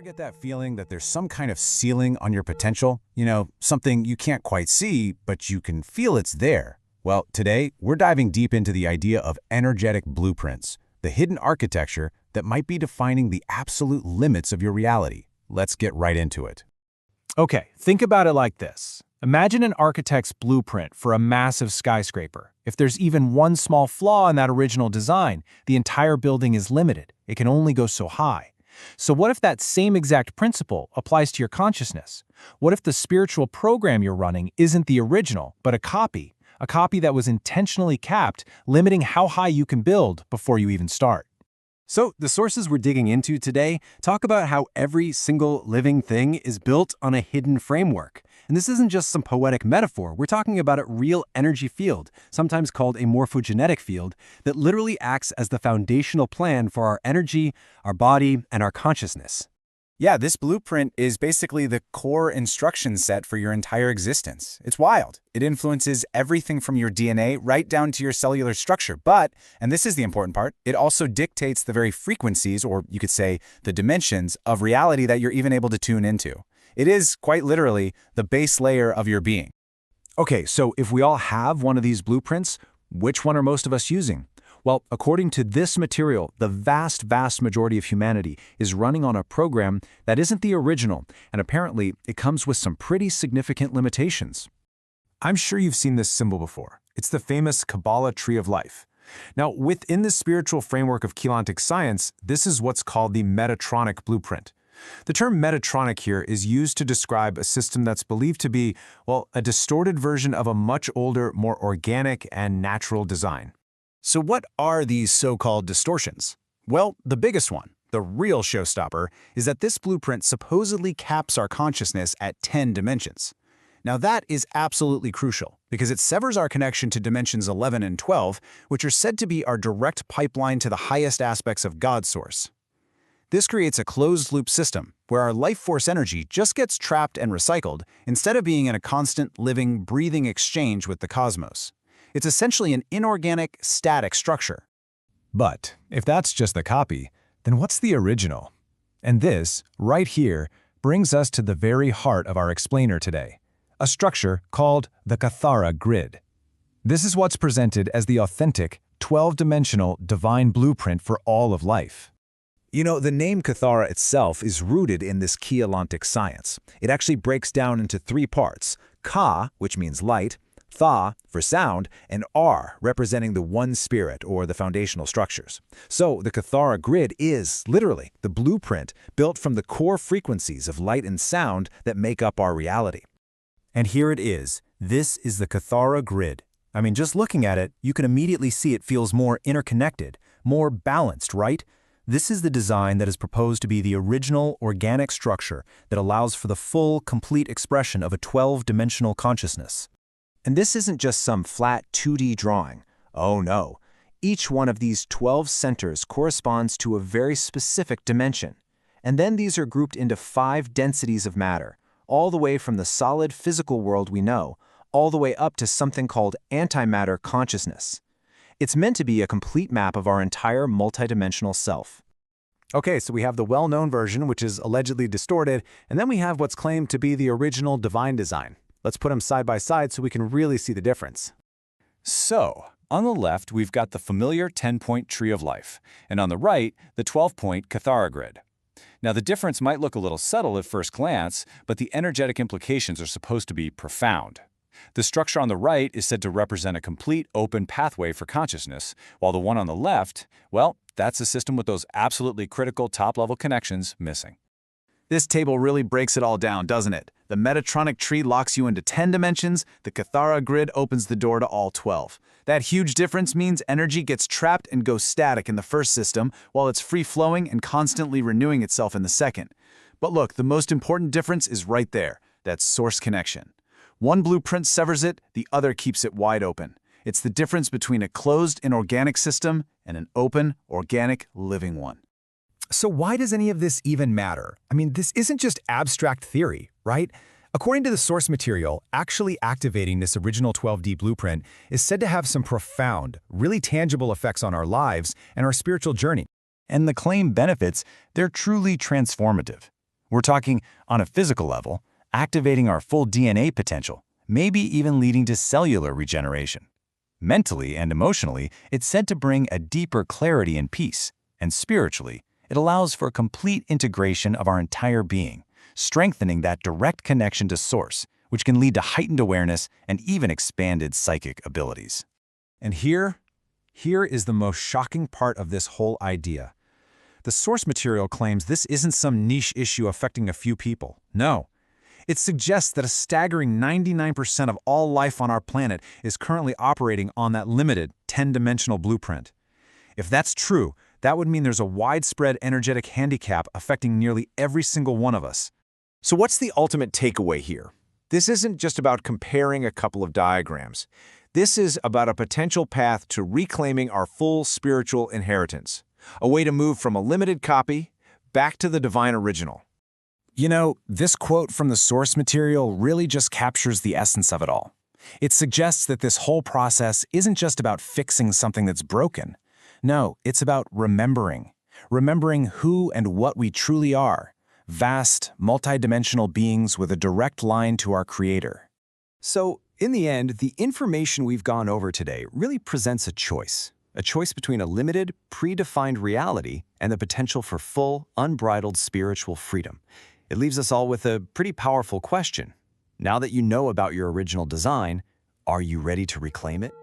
Ever get that feeling that there's some kind of ceiling on your potential? You know, something you can't quite see, but you can feel it's there. Well, today, we're diving deep into the idea of energetic blueprints, the hidden architecture that might be defining the absolute limits of your reality. Let's get right into it. Okay, think about it like this. Imagine an architect's blueprint for a massive skyscraper. If there's even one small flaw in that original design, the entire building is limited. It can only go so high. So what if that same exact principle applies to your consciousness? What if the spiritual program you're running isn't the original, but a copy that was intentionally capped, limiting how high you can build before you even start? So the sources we're digging into today talk about how every single living thing is built on a hidden framework. And this isn't just some poetic metaphor. We're talking about a real energy field, sometimes called a morphogenetic field, that literally acts as the foundational plan for our energy, our body, and our consciousness. Yeah, this blueprint is basically the core instruction set for your entire existence. It's wild. It influences everything from your DNA right down to your cellular structure. But, and this is the important part, it also dictates the very frequencies, or you could say the dimensions, of reality that you're even able to tune into. It is, quite literally, the base layer of your being. Okay, so if we all have one of these blueprints, which one are most of us using? Well, according to this material, the vast majority of humanity is running on a program that isn't the original, and apparently it comes with some pretty significant limitations. I'm sure you've seen this symbol before. It's the famous Kabbalah tree of life. Now, within the spiritual framework of Keylontic science, this is what's called the Metatronic blueprint. The term Metatronic here is used to describe a system that's believed to be, well, a distorted version of a much older, more organic and natural design. So what are these so-called distortions? Well, the biggest one, the real showstopper, is that this blueprint supposedly caps our consciousness at 10 dimensions. Now that is absolutely crucial, because it severs our connection to dimensions 11 and 12, which are said to be our direct pipeline to the highest aspects of God's source. This creates a closed-loop system, where our life force energy just gets trapped and recycled, instead of being in a constant, living, breathing exchange with the cosmos. It's essentially an inorganic, static structure. But if that's just the copy, then what's the original? And this, right here, brings us to the very heart of our explainer today, a structure called the Kathara grid. This is what's presented as the authentic, 12-dimensional divine blueprint for all of life. You know, the name Kathara itself is rooted in this Keylontic science. It actually breaks down into 3 parts: Ka, which means light, Tha for sound, and R representing the one spirit or the foundational structures. So the Kathara grid is, literally, the blueprint built from the core frequencies of light and sound that make up our reality. And here it is. This is the Kathara grid. I mean, just looking at it, you can immediately see it feels more interconnected, more balanced, right? This is the design that is proposed to be the original organic structure that allows for the full, complete expression of a 12-dimensional consciousness. And this isn't just some flat 2D drawing. Oh no. Each one of these 12 centers corresponds to a very specific dimension. And then these are grouped into 5 densities of matter, all the way from the solid physical world we know, all the way up to something called antimatter consciousness. It's meant to be a complete map of our entire multidimensional self. Okay, so we have the well-known version, which is allegedly distorted, and then we have what's claimed to be the original divine design. Let's put them side by side so we can really see the difference. So, on the left, we've got the familiar 10-point tree of life, and on the right, the 12-point Kathara grid. Now, the difference might look a little subtle at first glance, but the energetic implications are supposed to be profound. The structure on the right is said to represent a complete open pathway for consciousness, while the one on the left, well, that's a system with those absolutely critical top-level connections missing. This table really breaks it all down, doesn't it? The Metatronic tree locks you into 10 dimensions, the Kathara grid opens the door to all 12. That huge difference means energy gets trapped and goes static in the first system, while it's free-flowing and constantly renewing itself in the second. But look, the most important difference is right there, that source connection. One blueprint severs it, the other keeps it wide open. It's the difference between a closed, inorganic system and an open, organic, living one. So why does any of this even matter? I mean, this isn't just abstract theory, right? According to the source material, actually activating this original 12D blueprint is said to have some profound, really tangible effects on our lives and our spiritual journey. And the claimed benefits, they're truly transformative. We're talking on a physical level, activating our full DNA potential, maybe even leading to cellular regeneration. Mentally and emotionally, it's said to bring a deeper clarity and peace, and spiritually, it allows for complete integration of our entire being, strengthening that direct connection to Source, which can lead to heightened awareness and even expanded psychic abilities. And here is the most shocking part of this whole idea. The source material claims this isn't some niche issue affecting a few people. No. It suggests that a staggering 99% of all life on our planet is currently operating on that limited 10-dimensional blueprint. If that's true, that would mean there's a widespread energetic handicap affecting nearly every single one of us. So what's the ultimate takeaway here? This isn't just about comparing a couple of diagrams. This is about a potential path to reclaiming our full spiritual inheritance, a way to move from a limited copy back to the divine original. You know, this quote from the source material really just captures the essence of it all. It suggests that this whole process isn't just about fixing something that's broken. No, it's about remembering who and what we truly are, vast, multidimensional beings with a direct line to our Creator. So, in the end, the information we've gone over today really presents a choice between a limited, predefined reality and the potential for full, unbridled spiritual freedom. It leaves us all with a pretty powerful question. Now that you know about your original design, are you ready to reclaim it?